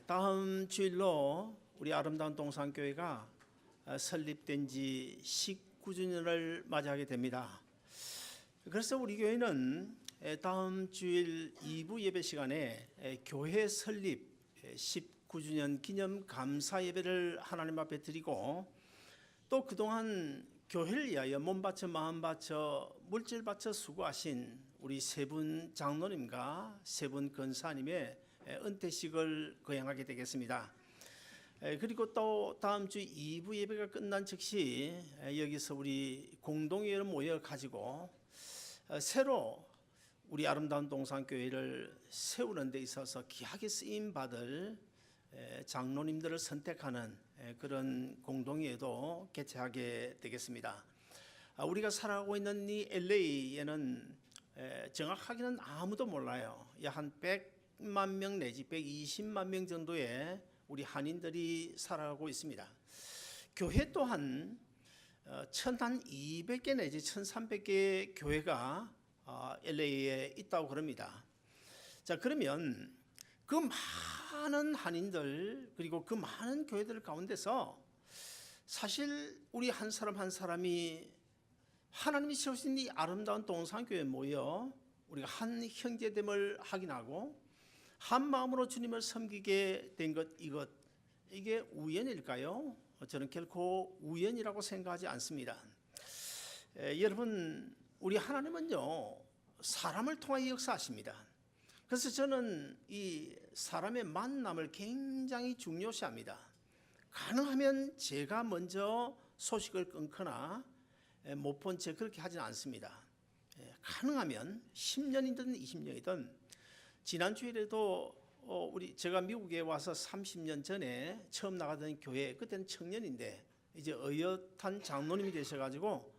다음 주일로 우리 아름다운 동산교회가 설립된 지 19주년을 맞이하게 됩니다. 그래서 우리 교회는 다음 주일 2부 예배 시간에 교회 설립 19주년 기념 감사 예배를 하나님 앞에 드리고, 또 그동안 교회를 위하여 몸 바쳐 마음 바쳐 물질 바쳐 수고하신 우리 세 분 장로님과 세 분 권사님의 은퇴식을 거행하게 되겠습니다. 그리고 또 다음 주 2부 예배가 끝난 즉시 여기서 우리 공동회의를 모여 가지고 새로 우리 아름다운 동산교회를 세우는 데 있어서 귀하게 쓰임 받을 장로님들을 선택하는 그런 공동회의도 개최하게 되겠습니다. 우리가 살아가고 있는 이 LA에는 정확하게는 아무도 몰라요. 약 한 100만 명 내지 120만 명 정도의 우리 한인들이 살아가고 있습니다. 교회 또한 1,200개 내지 1,300개의 교회가 LA에 있다고 그럽니다. 자, 그러면 그 많은 한인들 그리고 그 많은 교회들 가운데서 사실 우리 한 사람 한 사람이 하나님이 세우신 이 아름다운 동산교회에 모여 우리가 한 형제됨을 확인하고 한 마음으로 주님을 섬기게 된 것, 이게 우연일까요? 저는 결코 우연이라고 생각하지 않습니다. 여러분, 우리 하나님은요 사람을 통하여 역사하십니다. 그래서 저는 이 사람의 만남을 굉장히 중요시합니다. 가능하면 제가 먼저 소식을 끊거나 못 본 채 그렇게 하지는 않습니다. 가능하면 10년이든 20년이든, 지난 주일에도 제가 미국에 와서 30년 전에 처음 나가던 교회, 그때는 청년인데 이제 어엿한 장로님이 되셔가지고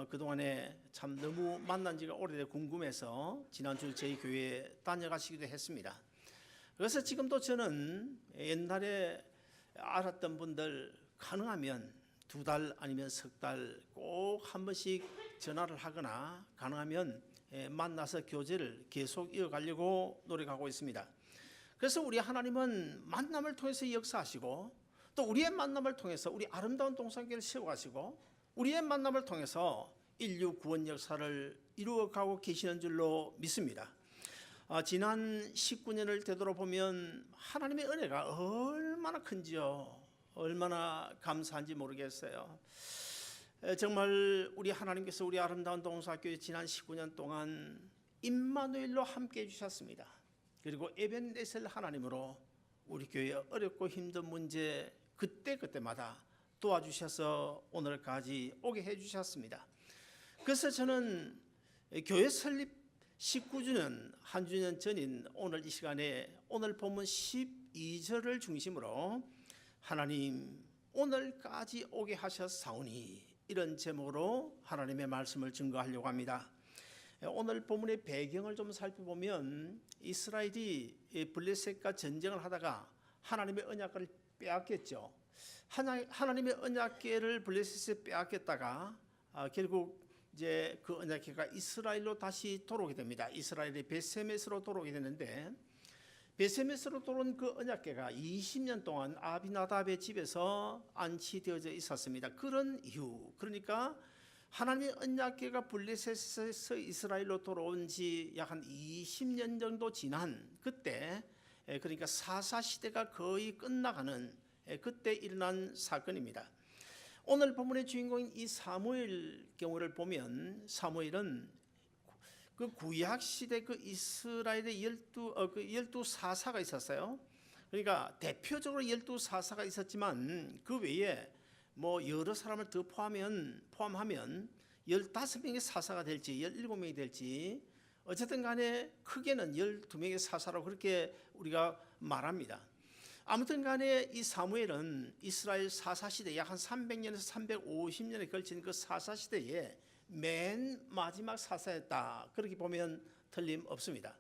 그동안에 참 너무 만난 지가 오래돼 궁금해서 지난 주일 저희 교회에 다녀가시기도 했습니다. 그래서 지금도 저는 옛날에 알았던 분들 가능하면 2달 아니면 석 달 꼭 한 번씩 전화를 하거나 가능하면 만나서 교제를 계속 이어가려고 노력하고 있습니다. 그래서 우리 하나님은 만남을 통해서 역사하시고, 또 우리의 만남을 통해서 우리 아름다운 동산교회를 세워가시고, 우리의 만남을 통해서 인류 구원 역사를 이루어가고 계시는 줄로 믿습니다. 지난 19년을 되돌아보면 하나님의 은혜가 얼마나 큰지요, 얼마나 감사한지 모르겠어요. 정말 우리 하나님께서 우리 아름다운 동산교회 지난 19년 동안 임마누엘로 함께 해주셨습니다. 그리고 에벤네셀 하나님으로 우리 교회의 어렵고 힘든 문제 그때마다 도와주셔서 오늘까지 오게 해주셨습니다. 그래서 저는 교회 설립 19주년 한 주년 전인 오늘 이 시간에 오늘 본문 12절을 중심으로 하나님 오늘까지 오게 하셨사오니, 이런 제목으로 하나님의 말씀을 증거하려고 합니다. 오늘 본문의 배경을 좀 살펴보면 이스라엘이 블레셋과 전쟁을 하다가 하나님의 언약궤를 빼앗겼죠. 하나님의 언약궤를 블레셋에 빼앗겼다가 결국 이제 그 언약궤가 이스라엘로 다시 돌아오게 됩니다. 이스라엘의 베세메스로 돌아오게 되는데, 베세메스로 돌아온 그 언약궤가 20년 동안 아비나답의 집에서 안치되어져 있었습니다. 그런 이유, 그러니까 하나님의 언약궤가 블레셋에서 이스라엘로 돌아온 지 약 한 20년 정도 지난 그때, 그러니까 사사시대가 거의 끝나가는 그때 일어난 사건입니다. 오늘 본문의 주인공인 이 사무엘 경우를 보면, 사무엘은 그 구약 시대 그 이스라엘의 12 사사가 있었어요. 그러니까 대표적으로 12 사사가 있었지만 그 외에 뭐 여러 사람을 더 포함하면 15명의 사사가 될지 17명이 될지, 어쨌든 간에 크게는 12명의 사사라고 그렇게 우리가 말합니다. 아무튼 간에 이 사무엘은 이스라엘 사사시대 약 한 300년에서 350년에 걸친 그 사사시대에 맨 마지막 사사였다, 그렇게 보면 틀림없습니다.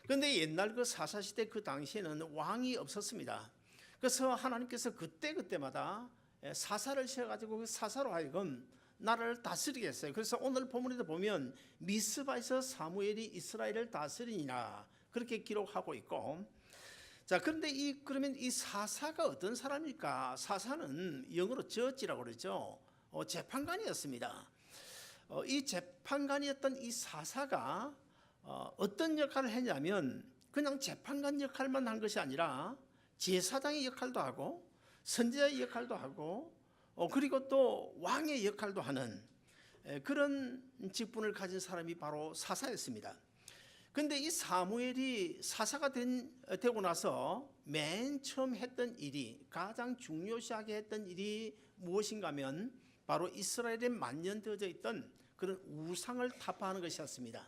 그런데 옛날 그 사사시대 그 당시에는 왕이 없었습니다. 그래서 하나님께서 그때마다 사사를 세워가지고 그 사사로 하여금 나라를 다스리게 했어요. 그래서 오늘 본문에도 보면 미스바에서 사무엘이 이스라엘을 다스리니라 그렇게 기록하고 있고, 자, 그런데 그러면 이 사사가 어떤 사람일까? 사사는 영어로 저지라고 그러죠. 재판관이었습니다. 이 재판관이었던 이 사사가 어떤 역할을 했냐면 그냥 재판관 역할만 한 것이 아니라 제사장의 역할도 하고 선지자의 역할도 하고 그리고 또 왕의 역할도 하는 그런 직분을 가진 사람이 바로 사사였습니다. 그런데 이 사무엘이 사사가 되고 나서 맨 처음 했던 일이, 가장 중요시하게 했던 일이 무엇인가 하면 바로 이스라엘에 만연되어져 있던 그런 우상을 타파하는 것이었습니다.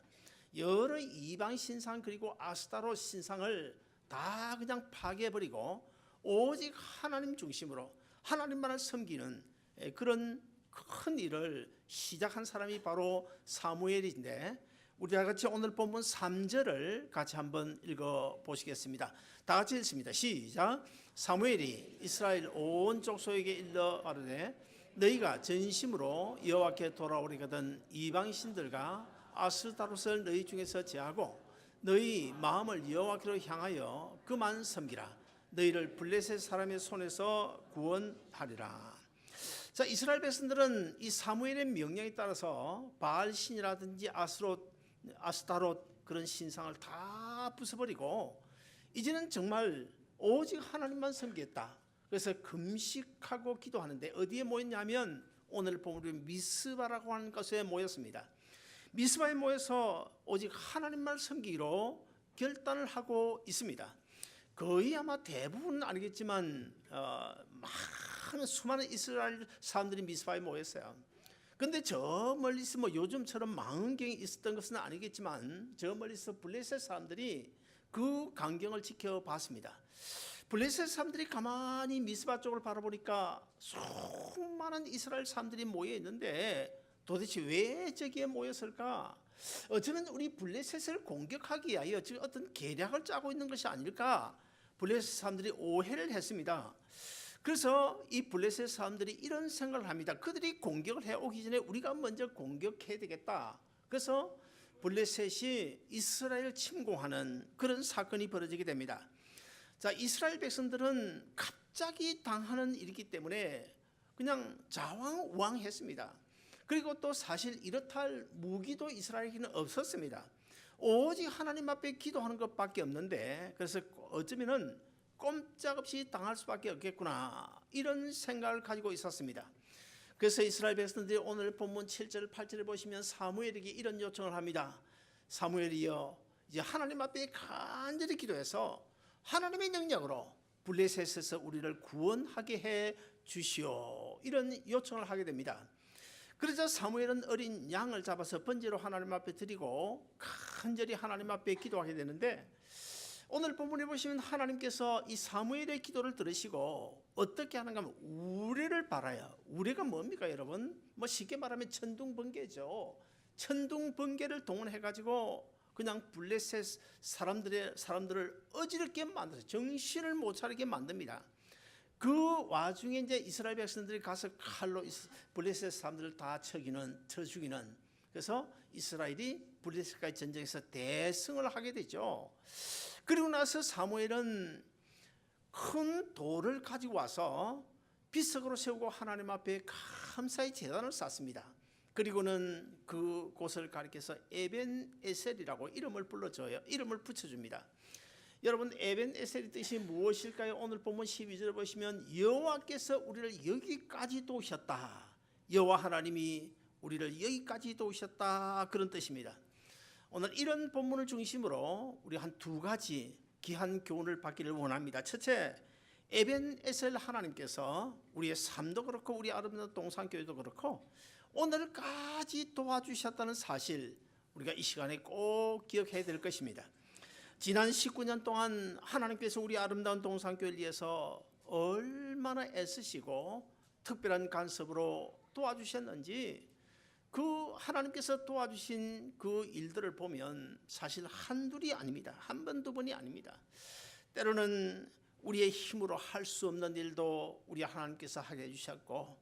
여러 이방 신상 그리고 아스타롯 신상을 다 그냥 파괴해버리고 오직 하나님 중심으로 하나님만을 섬기는 그런 큰 일을 시작한 사람이 바로 사무엘인데, 우리 다 같이 오늘 본문 3절을 같이 한번 읽어보시겠습니다. 다 같이 읽습니다. 시작. 사무엘이 이스라엘 온 족속에게 일러 가로되 너희가 전심으로 여호와께 돌아오리거든 이방 신들과 아스타롯을 너희 중에서 제하고 너희 마음을 여호와께로 향하여 그만 섬기라. 너희를 블레셋 사람의 손에서 구원하리라. 자, 이스라엘 백성들은 이 사무엘의 명령에 따라서 바알 신이라든지 아스타롯 그런 신상을 다 부숴버리고 이제는 정말 오직 하나님만 섬기겠다. 그래서 금식하고 기도하는데 어디에 모였냐면 오늘 보면 미스바라고 하는 곳에 모였습니다. 미스바에 모여서 오직 하나님만 섬기기로 결단을 하고 있습니다. 거의 아마 대부분은 아니겠지만 많은 수많은 이스라엘 사람들이 미스바에 모였어요. 근데 저 멀리서 요즘처럼 망원경이 있었던 것은 아니겠지만 저 멀리서 블레셋 사람들이 그 광경을 지켜봤습니다. 블레셋 사람들이 가만히 미스바 쪽을 바라보니까 수많은 이스라엘 사람들이 모여 있는데 도대체 왜 저기에 모였을까? 저는 우리 블레셋을 공격하기 위하여 지금 어떤 계략을 짜고 있는 것이 아닐까? 블레셋 사람들이 오해를 했습니다. 그래서 이 블레셋 사람들이 이런 생각을 합니다. 그들이 공격을 해오기 전에 우리가 먼저 공격해야 되겠다. 그래서 블레셋이 이스라엘을 침공하는 그런 사건이 벌어지게 됩니다. 자, 이스라엘 백성들은 갑자기 당하는 일이기 때문에 그냥 좌왕우왕했습니다. 그리고 또 사실 이렇다 할 무기도 이스라엘에게는 없었습니다. 오직 하나님 앞에 기도하는 것밖에 없는데, 그래서 어쩌면은 꼼짝없이 당할 수밖에 없겠구나 이런 생각을 가지고 있었습니다. 그래서 이스라엘 백성들이 오늘 본문 7절 8절을 보시면 사무엘에게 이런 요청을 합니다. 사무엘이여, 이제 하나님 앞에 간절히 기도해서 하나님의 능력으로 블레셋에서 우리를 구원하게 해 주시오, 이런 요청을 하게 됩니다. 그래서 사무엘은 어린 양을 잡아서 번제로 하나님 앞에 드리고 간절히 하나님 앞에 기도하게 되는데, 오늘 본문에 보시면 하나님께서 이 사무엘의 기도를 들으시고 어떻게 하는가 하면 우레를 발하여, 우레가 뭡니까 여러분? 쉽게 말하면 천둥번개죠. 천둥번개를 동원해가지고 그냥 블레셋 사람들을 어지럽게 만들어서 정신을 못 차리게 만듭니다. 그 와중에 이제 이스라엘 백성들이 가서 칼로 블레셋 사람들을 다 쳐 죽이는, 그래서 이스라엘이 블레셋과의 전쟁에서 대승을 하게 되죠. 그리고 나서 사무엘은 큰 돌을 가지고 와서 비석으로 세우고 하나님 앞에 감사의 제단을 쌓습니다. 그리고는 그곳을 가리켜서 에벤에셀이라고 이름을 붙여줍니다. 여러분, 에벤에셀의 뜻이 무엇일까요? 오늘 본문 12절을 보시면 여호와께서 우리를 여기까지 도우셨다, 여호와 하나님이 우리를 여기까지 도우셨다, 그런 뜻입니다. 오늘 이런 본문을 중심으로 우리 한 두 가지 귀한 교훈을 받기를 원합니다. 첫째, 에벤에셀 하나님께서 우리의 삶도 그렇고 우리 아름다운 동산교회도 그렇고 오늘까지 도와주셨다는 사실, 우리가 이 시간에 꼭 기억해야 될 것입니다. 지난 19년 동안 하나님께서 우리 아름다운 동산교회를 위해서 얼마나 애쓰시고 특별한 간섭으로 도와주셨는지, 그 하나님께서 도와주신 그 일들을 보면 사실 한둘이 아닙니다. 한 번, 두 번이 아닙니다. 때로는 우리의 힘으로 할 수 없는 일도 우리 하나님께서 하게 해주셨고,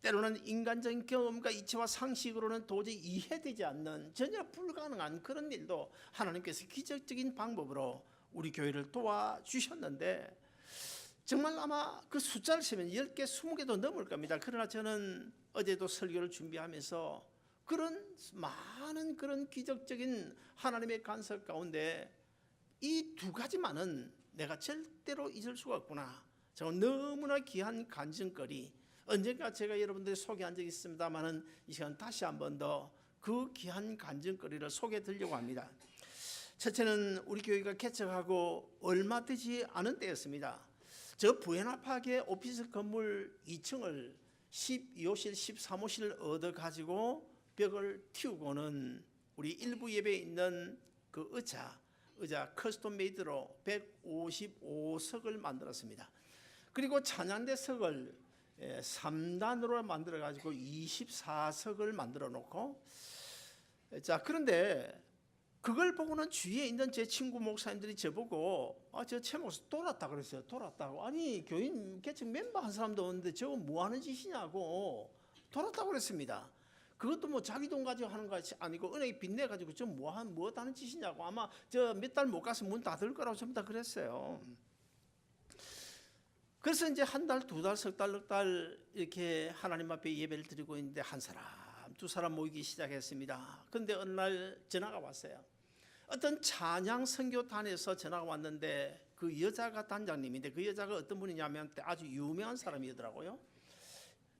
때로는 인간적인 경험과 이치와 상식으로는 도저히 이해되지 않는 전혀 불가능한 그런 일도 하나님께서 기적적인 방법으로 우리 교회를 도와주셨는데 정말 아마 그 숫자를 세면 10개, 20개도 넘을 겁니다. 그러나 저는 어제도 설교를 준비하면서 그런 많은 그런 기적적인 하나님의 간섭 가운데 이 두 가지만은 내가 절대로 잊을 수가 없구나. 정말 너무나 귀한 간증거리. 언젠가 제가 여러분들이 소개한 적이 있습니다만은 이 시간 다시 한 번 더 그 귀한 간증거리를 소개해 드리려고 합니다. 첫째는 우리 교회가 개척하고 얼마 되지 않은 때였습니다. 저 부에나파크의 오피스 건물 2층을 12호실, 13호실을 얻어 가지고 벽을 틔우고는 우리 일부 예배에 있는 그 의자 커스텀 메이드로 155석을 만들었습니다. 그리고 찬양대석을 3단으로 만들어 가지고 24석을 만들어 놓고, 자, 그런데 그걸 보고는 주위에 있는 제 친구 목사님들이 저보고 저 최 목사 돌았다 그랬어요. 돌았다고. 아니 교인 개척 멤버 한 사람도 없는데 저거 뭐 하는 짓이냐고 돌았다고 그랬습니다. 그것도 뭐 자기 돈 가지고 하는 것이 아니고 은행에 빚내 가지고 저 뭐 하는 짓이냐고. 아마 저 몇 달 못 가서 문 닫을 거라고 전부 다 그랬어요. 그래서 이제 한 달, 두 달, 석 달, 넉 달 이렇게 하나님 앞에 예배를 드리고 있는데 한 사람, 두 사람 모이기 시작했습니다. 그런데 어느 날 전화가 왔어요. 어떤 찬양 선교단에서 전화가 왔는데 그 여자가 단장님인데 그 여자가 어떤 분이냐면 아주 유명한 사람이더라고요.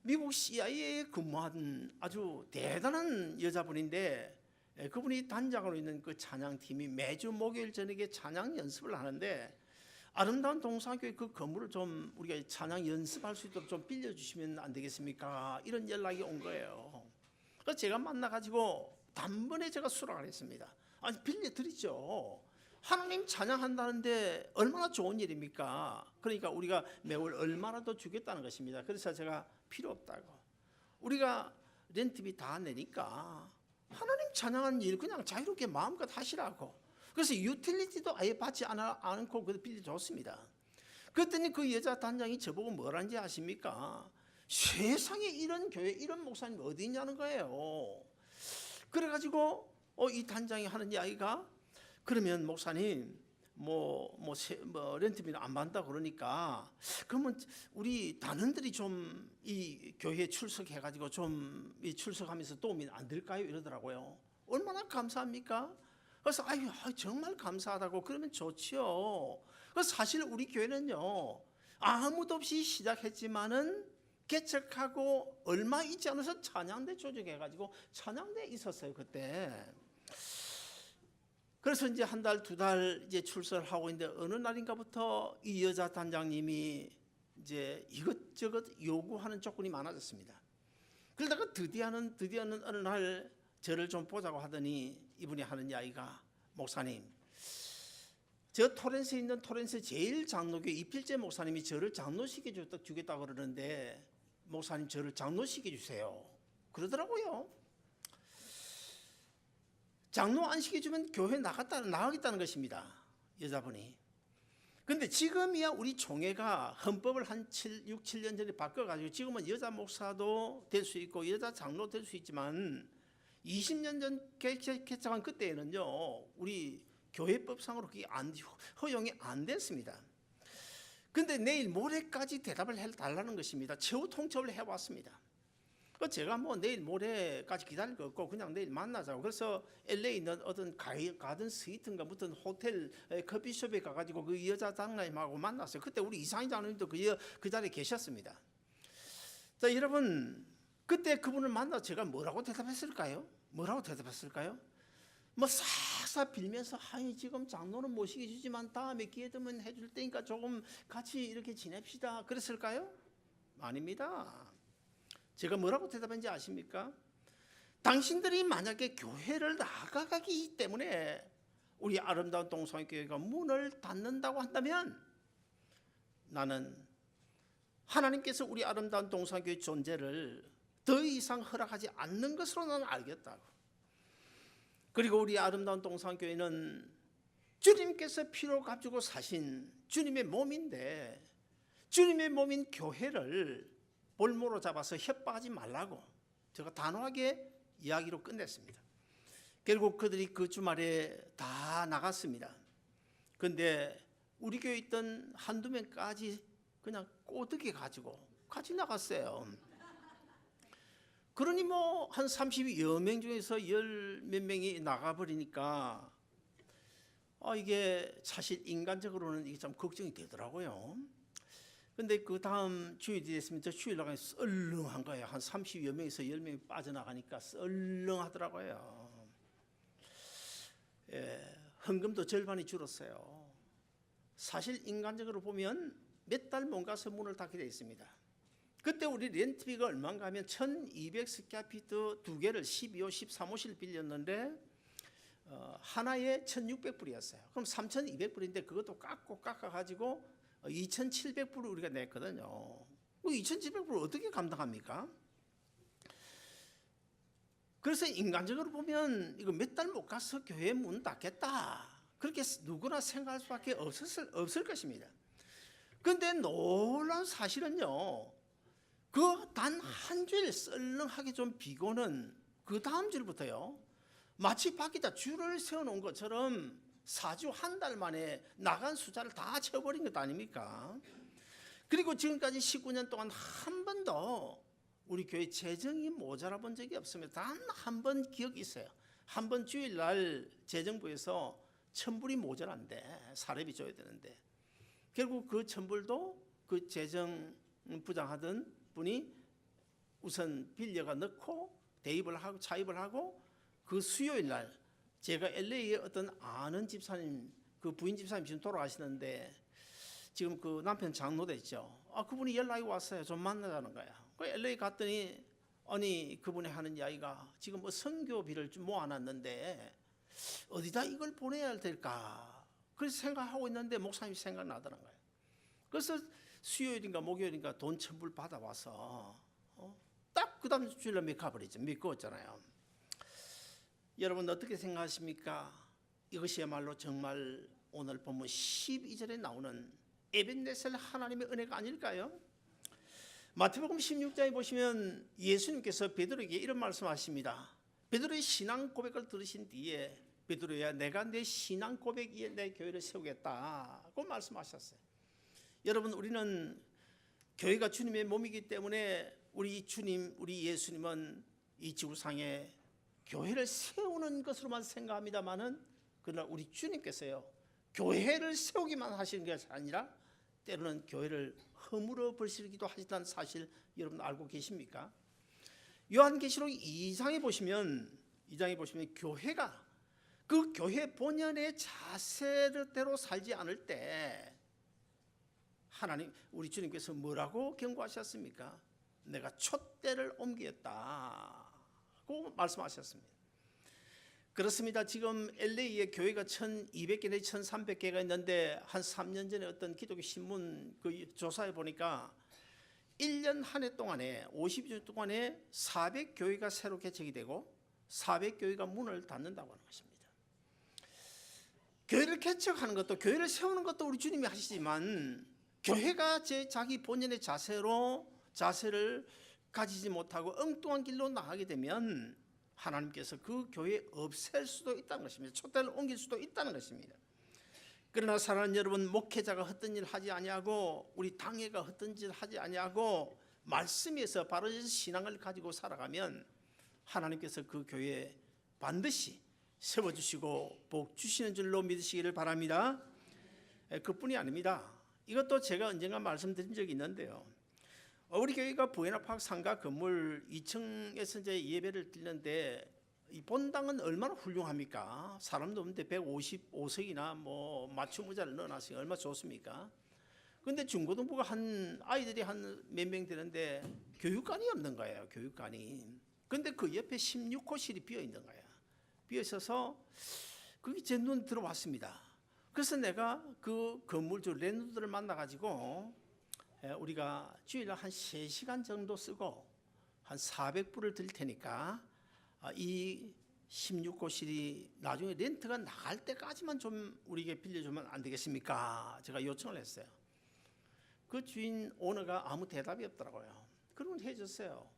미국 CIA에 근무한 아주 대단한 여자분인데 그분이 단장으로 있는 그 찬양팀이 매주 목요일 저녁에 찬양 연습을 하는데 아름다운 동산교회 그 건물을 좀 우리가 찬양 연습할 수 있도록 좀 빌려주시면 안 되겠습니까? 이런 연락이 온 거예요. 그래서 제가 만나가지고 단번에 제가 수락을 했습니다. 아니 빌려드리죠. 하나님 찬양한다는데 얼마나 좋은 일입니까? 그러니까 우리가 매월 얼마나 더 주겠다는 것입니다. 그래서 제가 필요 없다고. 우리가 렌트비 다 내니까 하나님 찬양하는 일 그냥 자유롭게 마음껏 하시라고. 그래서 유틸리티도 아예 받지 않고 그 빌려줬습니다. 그랬더니 그 여자 단장이 저보고 뭐라는지 아십니까? 세상에 이런 교회 이런 목사님 어디 있냐는 거예요. 그래가지고 이 단장이 하는 이야기가 그러면 목사님 렌트비는 안 받는다 그러니까 그러면 우리 단원들이 좀 이 교회에 출석해가지고 좀 출석하면서 도움이 안 될까요? 이러더라고요. 얼마나 감사합니까? 그래서 정말 감사하다고. 그러면 좋지요. 그래서 사실 우리 교회는요 아무도 없이 시작했지만은 개척하고 얼마 있지 않아서 찬양대 조직해가지고 찬양대 있었어요 그때. 그래서 이제 한 달, 두 달 이제 출석을 하고 있는데 어느 날인가부터 이 여자 단장님이 이제 이것저것 요구하는 조건이 많아졌습니다. 그러다가 드디어는 어느 날 저를 좀 보자고 하더니 이분이 하는 이야기가 목사님, 저 토렌스에 있는 토렌스 제일 장로교 이필재 목사님이 저를 장로시켜 주겠다고 그러는데 목사님 저를 장로시켜 주세요. 그러더라고요. 장로 안 시켜주면 교회 나가겠다는 것입니다. 여자분이. 근데 지금이야 우리 총회가 헌법을 한 6, 7년 전에 바꿔가지고 지금은 여자 목사도 될 수 있고 여자 장로 될 수 있지만 20년 전 개척한 그때에는요 우리 교회법상으로 그게 허용이 안 됐습니다. 근데 내일 모레까지 대답을 해달라는 것입니다. 최후 통첩을 해왔습니다. 제가 내일 모레까지 기다릴 거 없고 그냥 내일 만나자고. 그래서 LA에 있는 어떤 가든 스위트인가 무슨 호텔 커피숍에 가가지고 그 여자 장로님하고 만났어요. 그때 우리 이상희 장로님도 그 자리에 계셨습니다. 자, 여러분 그때 그분을 만나 제가 뭐라고 대답했을까요? 싹싹 빌면서 지금 장로는 못 시켜주지만 다음에 기회 되면 해줄 테니까 조금 같이 이렇게 지냅시다 그랬을까요? 아닙니다. 제가 뭐라고 대답했는지 아십니까? 당신들이 만약에 교회를 나가기 때문에 우리 아름다운 동성교회가 문을 닫는다고 한다면 나는 하나님께서 우리 아름다운 동성교회 존재를 더 이상 허락하지 않는 것으로 나는 알겠다고. 그리고 우리 아름다운 동성교회는 주님께서 피로 값주고 사신 주님의 몸인데 주님의 몸인 교회를 볼모로 잡아서 협박하지 말라고 제가 단호하게 이야기로 끝냈습니다. 결국 그들이 그 주말에 다 나갔습니다. 근데 우리 교회에 있던 한두 명까지 그냥 꼬드겨 가지고 같이 나갔어요. 그러니 뭐 한 30여 명 중에서 열 몇 명이 나가버리니까 이게 사실 인간적으로는 이게 참 걱정이 되더라고요. 근데 그 다음 주일이 됐으면 저 주일 나가니 썰렁한 거예요. 한 30여 명에서 10명이 빠져나가니까 썰렁하더라고요. 헌금도 절반이 줄었어요. 사실 인간적으로 보면 몇 달 못 가서 문을 닫게 되어 있습니다. 그때 우리 렌트비가 얼마인가 하면 1200 스퀘어피트 두 개를 12호, 13호실 빌렸는데 하나에 1600불이었어요. 그럼 3200불인데 그것도 깎아가지고 2700불을 우리가 냈거든요. 2700불을 어떻게 감당합니까? 그래서 인간적으로 보면 이거 몇 달 못 가서 교회 문 닫겠다, 그렇게 누구나 생각할 수밖에 없을 것입니다. 그런데 놀라운 사실은요, 그 단 한 주일 썰렁하게 좀 비고는 그 다음 주일부터요, 마치 밖에다 줄을 세워놓은 것처럼 4주 한 달 만에 나간 숫자를 다 채워버린 것 아닙니까? 그리고 지금까지 19년 동안 한 번도 우리 교회 재정이 모자라 본 적이 없습니다. 단 한 번 기억이 있어요. 한 번 주일날 재정부에서 1000불이 모자란데 사례비 줘야 되는데, 결국 그 1000불도 그 재정부장 하던 분이 우선 빌려가 넣고 대입을 하고 차입을 하고, 그 수요일날 제가 LA에 어떤 아는 집사님, 그 부인 집사님 지금 돌아가시는데 지금 그 남편 장로대 있죠. 그분이 연락이 왔어요. 좀 만나자는 거야. 그 LA 갔더니 아니 그분이 하는 이야기가 지금 뭐 선교비를 좀 모아놨는데 어디다 이걸 보내야 될까, 그래서 생각하고 있는데 목사님이 생각나더란 거예요. 그래서 수요일인가 목요일인가 돈 1000불 받아와서 딱 그 다음 주일날 가버리죠. 믿고었잖아요. 여러분 어떻게 생각하십니까? 이것이야말로 정말 오늘 본문 12절에 나오는 에벤네셀 하나님의 은혜가 아닐까요? 마태복음 16장에 보시면 예수님께서 베드로에게 이런 말씀하십니다. 베드로의 신앙 고백을 들으신 뒤에 베드로야, 내가 내 신앙 고백 위에 내 교회를 세우겠다고 말씀하셨어요. 여러분, 우리는 교회가 주님의 몸이기 때문에 우리 주님, 우리 예수님은 이 지구상에 교회를 세우는 것으로만 생각합니다만은, 그러나 우리 주님께서요, 교회를 세우기만 하시는 것이 아니라 때로는 교회를 허물어 버리기도 하시다는 사실 여러분 알고 계십니까? 요한계시록 2장에 보시면 교회가 그 교회 본연의 자세대로 살지 않을 때 하나님, 우리 주님께서 뭐라고 경고하셨습니까? 내가 촛대를 옮기겠다고 말씀하셨습니다. 그렇습니다. 지금 LA에 교회가 1200개 내지 1300개가 있는데 한 3년 전에 어떤 기독교 신문 그 조사해 보니까 1년 한 해 동안에 52주 동안에 400교회가 새로 개척이 되고 400교회가 문을 닫는다고 하는 것입니다. 교회를 개척하는 것도 교회를 세우는 것도 우리 주님이 하시지만, 교회가 자기 본연의 자세를 가지지 못하고 엉뚱한 길로 나가게 되면 하나님께서 그 교회 없앨 수도 있다는 것입니다. 촛대를 옮길 수도 있다는 것입니다. 그러나 사랑하는 여러분, 목회자가 헛된 일 하지 아니하고 우리 당회가 헛된 일 하지 아니하고 말씀에서 바로 신앙을 가지고 살아가면 하나님께서 그 교회에 반드시 세워주시고 복 주시는 줄로 믿으시기를 바랍니다. 그뿐이 아닙니다. 이것도 제가 언젠가 말씀드린 적이 있는데요, 우리 교회가 부에나파크 상가 건물 2층에서 이제 예배를 드리는데 이 본당은 얼마나 훌륭합니까? 사람도 없는데 155석이나 뭐 맞춤 의자를 넣어놨으니 얼마나 좋습니까? 그런데 중고등부가 아이들이 한 몇 명 되는데 교육관이 없는 거예요. 교육관이. 그런데 그 옆에 16호실이 비어 있는 거예요. 비어 있어서 그게 제 눈에 들어왔습니다. 그래서 내가 그 건물주 랜드들을 만나가지고 우리가 주일에 한 3시간 정도 쓰고 한 400불을 드릴 테니까 이 16호실이 나중에 렌트가 나갈 때까지만 좀 우리에게 빌려주면 안 되겠습니까? 제가 요청을 했어요. 그 주인 오너가 아무 대답이 없더라고요. 그러면 해줬어요.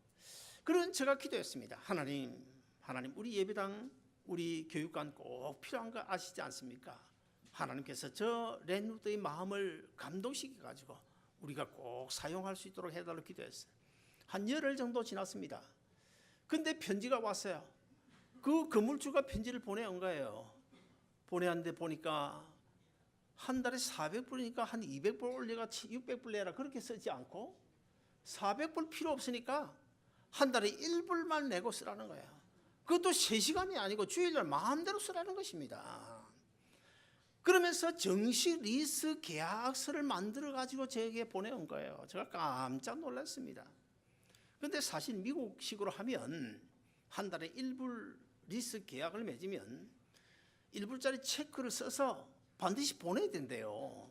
그러면 제가 기도했습니다. 하나님, 우리 예배당, 우리 교육관 꼭 필요한 거 아시지 않습니까? 하나님께서 저 렌누드의 마음을 감동시켜 가지고 우리가 꼭 사용할 수 있도록 해달라고 기도했어요. 한 열흘 정도 지났습니다. 근데 편지가 왔어요. 그 건물주가 편지를 보내온 거예요. 보내왔는데 보니까 한 달에 400불이니까 한 200불 올려가 600불 내라 그렇게 쓰지 않고 400불 필요 없으니까 한 달에 1불만 내고 쓰라는 거예요. 그것도 3시간이 아니고 주일날 마음대로 쓰라는 것입니다. 그러면서 정식 리스 계약서를 만들어 가지고 저에게 보내온 거예요. 제가 깜짝 놀랐습니다. 그런데 사실 미국식으로 하면 한 달에 1불 리스 계약을 맺으면 1불짜리 체크를 써서 반드시 보내야 된대요.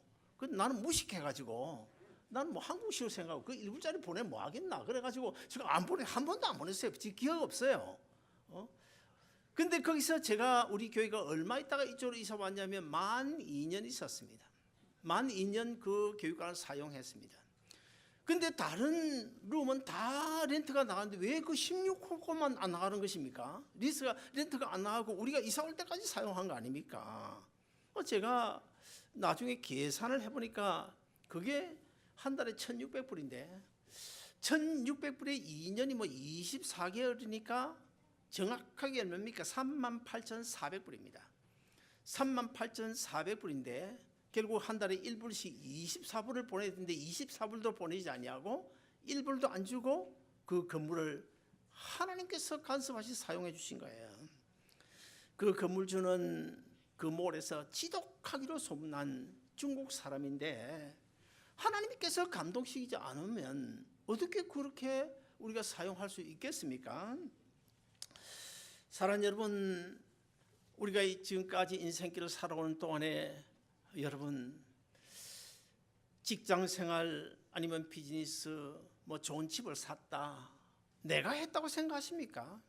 나는 무식해가지고 나는 뭐 한국식으로 생각하고 그 1불짜리 보내면 뭐 하겠나 그래가지고 제가 한 번도 안 보냈어요. 기억 없어요. 근데 거기서 제가 우리 교회가 얼마 있다가 이쪽으로 이사 왔냐면 만 2년 있었습니다. 만 2년 그 교육관을 사용했습니다. 근데 다른 룸은 다 렌트가 나가는데 왜 그 16호만 안 나가는 것입니까? 렌트가 안 나가고 우리가 이사 올 때까지 사용한 거 아닙니까? 제가 나중에 계산을 해보니까 그게 한 달에 1,600불인데 1,600불에 2년이 뭐 24개월이니까 정확하게 얼마입니까? 38,400불입니다. 38,400불인데 결국 한 달에 1불씩 24불을 보내야 되는데 24불도 보내지 아니하고 1불도 안 주고 그 건물을 하나님께서 간섭하시 사용해 주신 거예요. 그 건물주는 그 몰에서 지독하기로 소문난 중국 사람인데 하나님께서 감동시키지 않으면 어떻게 그렇게 우리가 사용할 수 있겠습니까? 사랑하는 여러분, 우리가 지금까지 인생길을 살아오는 동안에 여러분 직장생활 아니면 비즈니스 뭐 좋은 집을 샀다 내가 했다고 생각하십니까?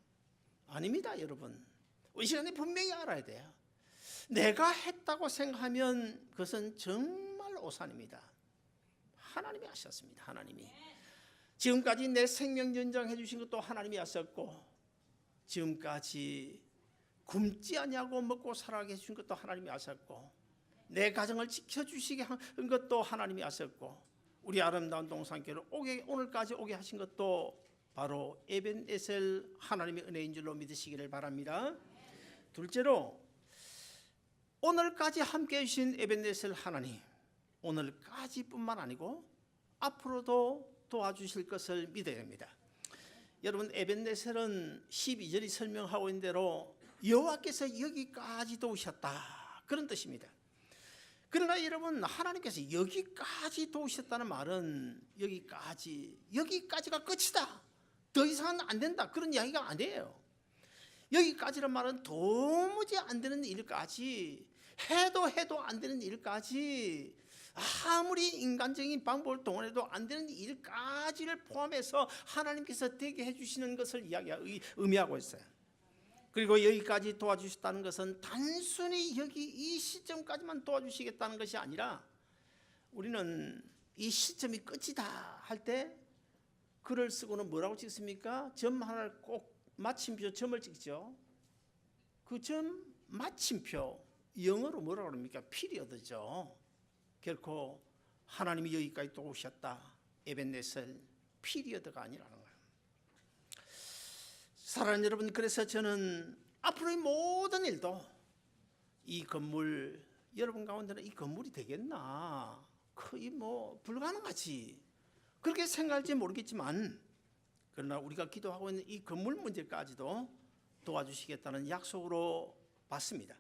아닙니다. 여러분 이 시간에 분명히 알아야 돼요. 내가 했다고 생각하면 그것은 정말 오산입니다. 하나님이 하셨습니다. 하나님이 지금까지 내 생명 연장해 주신 것도 하나님이 하셨고 지금까지 굶지 아니하고 먹고 살아가게 해주신 것도 하나님이 하셨고 내 가정을 지켜주시게 한 것도 하나님이 하셨고 우리 아름다운 동산교회를 오늘까지 오게 하신 것도 바로 에벤에셀 하나님의 은혜인 줄로 믿으시기를 바랍니다. 둘째로 오늘까지 함께해 주신 에벤에셀 하나님 오늘까지뿐만 아니고 앞으로도 도와주실 것을 믿어야 됩니다. 여러분 에벤에셀은 12절이 설명하고 있는 대로 여호와께서 여기까지 도우셨다 그런 뜻입니다. 그러나 여러분 하나님께서 여기까지 도우셨다는 말은 여기까지가 끝이다 더 이상은 안 된다 그런 이야기가 아니에요. 여기까지란 말은 도무지 안 되는 일까지 해도 안 되는 일까지 아무리 인간적인 방법을 동원해도 안 되는 일까지를 포함해서 하나님께서 되게 해주시는 것을 의미하고 있어요. 그리고 여기까지 도와주셨다는 것은 단순히 여기 이 시점까지만 도와주시겠다는 것이 아니라 우리는 이 시점이 끝이다 할 때 글을 쓰고는 뭐라고 찍습니까? 점 하나를 꼭 마침표 점을 찍죠. 그 점 마침표 영어로 뭐라고 합니까? 피리어드죠. 결코 하나님이 여기까지 또 오셨다 에벤네셀 피리어드가 아니라는 거예요. 사랑하는 여러분, 그래서 저는 앞으로의 모든 일도 이 건물 여러분 가운데는 이 건물이 되겠나 거의 뭐 불가능하지 그렇게 생각할지 모르겠지만 그러나 우리가 기도하고 있는 이 건물 문제까지도 도와주시겠다는 약속으로 받습니다.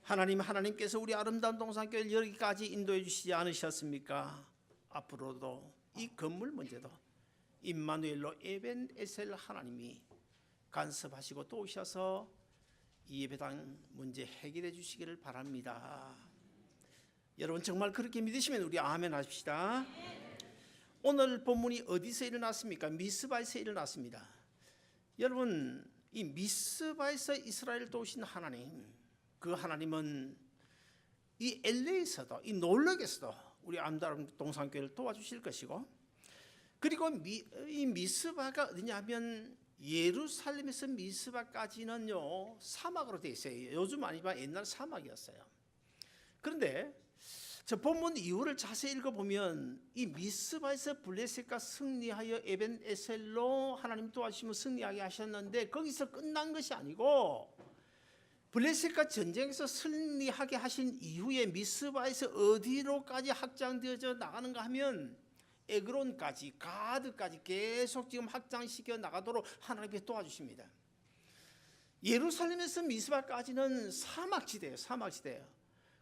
하나님께서 우리 아름다운 동산교회를 여기까지 인도해 주시지 않으셨습니까? 앞으로도 이 건물 문제도 임마누엘로 에벤에셀 하나님이 간섭하시고 도우셔서 이 예배당 문제 해결해 주시기를 바랍니다. 여러분 정말 그렇게 믿으시면 우리 아멘 하십시다. 오늘 본문이 어디서 일어났습니까? 미스바에서 일어났습니다. 여러분 이 미스바에서 이스라엘을 도우신 하나님 그 하나님은 이 LA에서도 이 놀락에서도 우리 아름다운 동산교회를 도와주실 것이고 그리고 이 미스바가 어디냐면 예루살렘에서 미스바까지는요 사막으로 되어 있어요. 요즘 아니지만 옛날 사막이었어요. 그런데 저 본문 이후를 자세히 읽어보면 이 미스바에서 블레셋과 승리하여 에벤에셀로 하나님 도와주시면 승리하게 하셨는데 거기서 끝난 것이 아니고 블레셋과 전쟁에서 승리하게 하신 이후에 미스바에서 어디로까지 확장되어져 나가는가 하면 에그론까지 가드까지 계속 지금 확장시켜 나가도록 하나님께 도와주십니다. 예루살렘에서 미스바까지는 사막지대예요. 사막지대예요.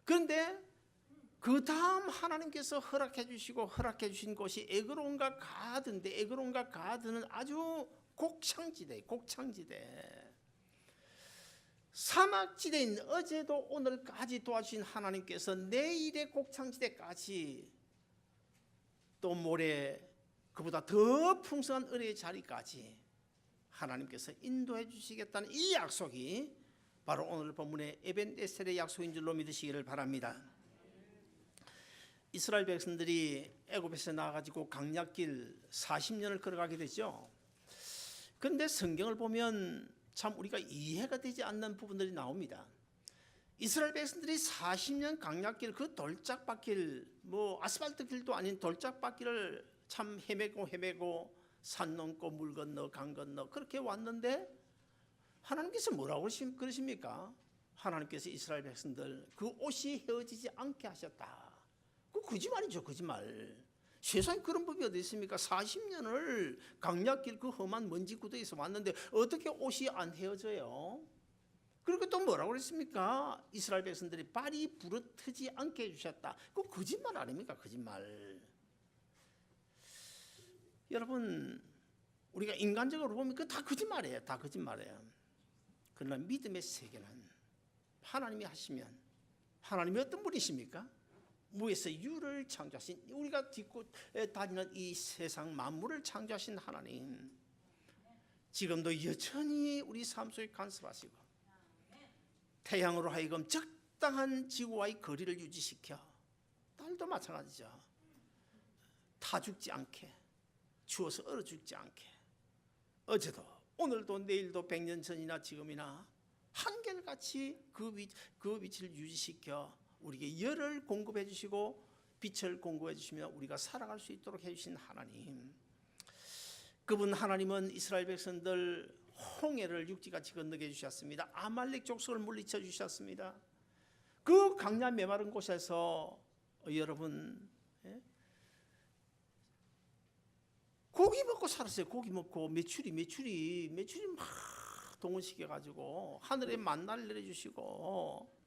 그런데 그 다음 하나님께서 허락해 주시고 허락해 주신 곳이 에그론과 가드인데 에그론과 가드는 아주 곡창지대, 곡창지대. 사막지대인 어제도 오늘까지 도와주신 하나님께서 내일의 곡창지대까지 또 모레 그보다 더 풍성한 은혜의 자리까지 하나님께서 인도해 주시겠다는 이 약속이 바로 오늘 본문의 에벤에셀의 약속인 줄로 믿으시기를 바랍니다. 이스라엘 백성들이 애굽에서 나와가지고 강약길 40년을 걸어가게 되죠. 그런데 성경을 보면 참 우리가 이해가 되지 않는 부분들이 나옵니다. 이스라엘 백성들이 40년 강약길 그 돌짝밭길 뭐 아스팔트 길도 아닌 돌짝밭길을 참 헤매고 산 넘고 물 건너 강 건너 그렇게 왔는데 하나님께서 뭐라고 그러십니까? 하나님께서 이스라엘 백성들 그 옷이 헤어지지 않게 하셨다. 그 거짓말이죠, 거짓말. 세상에 그런 법이 어디 있습니까? 40년을 강약길 그 험한 먼지 구덩이에서 왔는데 어떻게 옷이 안 헤어져요? 그리고 또 뭐라고 그랬습니까? 이스라엘 백성들이 발이 부러뜨지 않게 해주셨다. 그 거짓말 아닙니까? 거짓말. 여러분 우리가 인간적으로 보면 그 다 거짓말이에요. 다 거짓말이에요. 그러나 믿음의 세계는 하나님이 하시면 하나님이 어떤 분이십니까? 무에서 유를 창조하신 우리가 딛고 다니는 이 세상 만물을 창조하신 하나님 지금도 여전히 우리 삶 속에 간섭하시고 태양으로 하여금 적당한 지구와의 거리를 유지시켜 달도 마찬가지죠. 타 죽지 않게 추워서 얼어 죽지 않게 어제도 오늘도 내일도 100년 전이나 지금이나 한결같이 그 위치를 유지시켜 우리에게 열을 공급해 주시고 빛을 공급해 주시며 우리가 살아갈 수 있도록 해주신 하나님, 그분 하나님은 이스라엘 백성들 홍해를 육지같이 건너게 해주셨습니다. 아말렉 족속을 물리쳐 주셨습니다. 그 강야 메마른 곳에서 여러분 고기 먹고 살았어요. 고기 먹고 메추리 막 동원시켜가지고 하늘에 만나를 내려주시고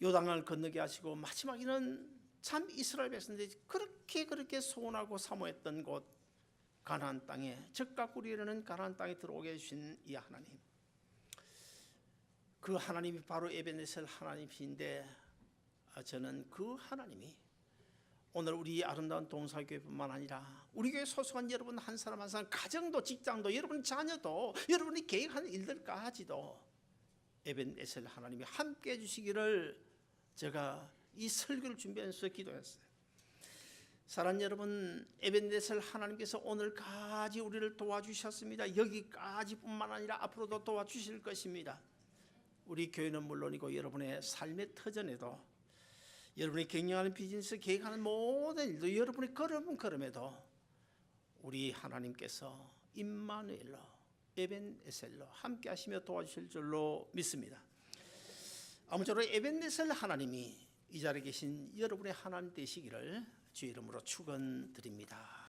요단강을 건너게 하시고 마지막에는 참 이스라엘 백성들이 그렇게 소원하고 사모했던 곳 가나안 땅에 젖과 꿀이 흐르는 가나안 땅에 들어오게 해주신 이 하나님, 그 하나님이 바로 에벤에셀 하나님이신데 저는 그 하나님이 오늘 우리 아름다운 동사교회뿐만 아니라 우리 교회 소속한 여러분 한 사람 한 사람 가정도 직장도 여러분 자녀도 여러분이 계획하는 일들까지도 에벤에셀 하나님이 함께 해주시기를 제가 이 설교를 준비하면서 기도했어요. 사랑하는 여러분, 에벤에셀 하나님께서 오늘까지 우리를 도와주셨습니다. 여기까지뿐만 아니라 앞으로도 도와주실 것입니다. 우리 교회는 물론이고 여러분의 삶의 터전에도 여러분이 경영하는 비즈니스 계획하는 모든 일도 여러분의 걸음에도 우리 하나님께서 임마누엘로 에벤에셀로 함께 하시며 도와주실 줄로 믿습니다. 아무쪼록 에벤에셀 하나님이 이 자리에 계신 여러분의 하나님 되시기를 주의 이름으로 축원드립니다.